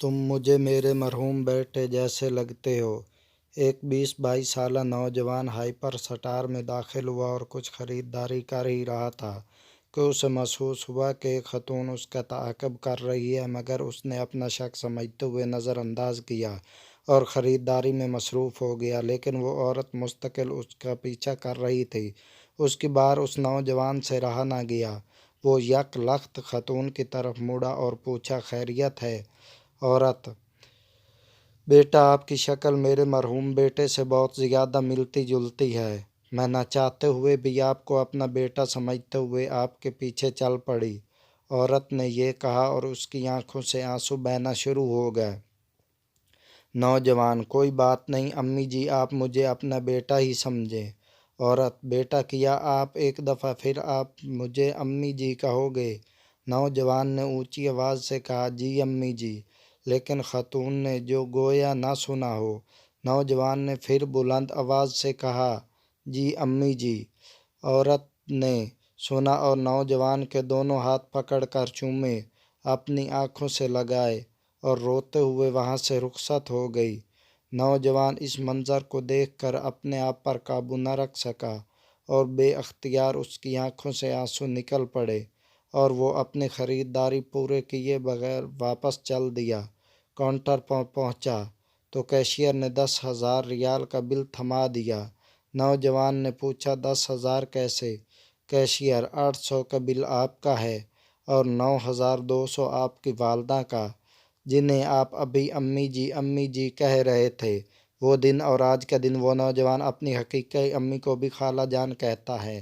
تم مجھے میرے مرحوم بیٹے جیسے لگتے ہو۔ ایک 20-22 سالہ نوجوان ہائپر سٹار میں داخل ہوا اور کچھ خریداری کر ہی رہا تھا کہ اسے محسوس ہوا کہ ایک خاتون اس کا تعاقب کر رہی ہے، مگر اس نے اپنا شک سمجھتے ہوئے نظر انداز کیا اور خریداری میں مصروف ہو گیا، لیکن وہ عورت مستقل اس کا پیچھا کر رہی تھی۔ اس کی بار اس نوجوان سے رہا نہ گیا۔ وہ یک لخت خاتون کی طرف مڑا اور پوچھا، خیریت ہے؟ عورت: بیٹا، آپ کی شکل میرے مرحوم بیٹے سے بہت زیادہ ملتی جلتی ہے۔ میں نہ چاہتے ہوئے بھی آپ کو اپنا بیٹا سمجھتے ہوئے آپ کے پیچھے چل پڑی۔ عورت نے یہ کہا اور اس کی آنکھوں سے آنسو بہنا شروع ہو گئے۔ نوجوان: کوئی بات نہیں امی جی، آپ مجھے اپنا بیٹا ہی سمجھیں۔ عورت: بیٹا، کیا آپ ایک دفعہ پھر آپ مجھے امی جی کہو گے؟ نوجوان نے اونچی آواز سے کہا، جی امی جی، لیکن خاتون نے جو گویا نہ سنا ہو۔ نوجوان نے پھر بلند آواز سے کہا، جی امی جی۔ عورت نے سنا اور نوجوان کے دونوں ہاتھ پکڑ کر چومے، اپنی آنکھوں سے لگائے اور روتے ہوئے وہاں سے رخصت ہو گئی۔ نوجوان اس منظر کو دیکھ کر اپنے آپ پر قابو نہ رکھ سکا اور بے اختیار اس کی آنکھوں سے آنسو نکل پڑے اور وہ اپنی خریداری پورے کیے بغیر واپس چل دیا۔ کاؤنٹر پر پہنچا تو کیشیئر نے 10,000 ریال کا بل تھما دیا۔ نوجوان نے پوچھا، 10,000 کیسے؟ کیشیئر: 800 کا بل آپ کا ہے اور 9,200 آپ کی والدہ کا، جنہیں آپ ابھی امی جی کہہ رہے تھے۔ وہ دن اور آج کا دن وہ نوجوان اپنی حقیقی امی کو بھی خالہ جان کہتا ہے۔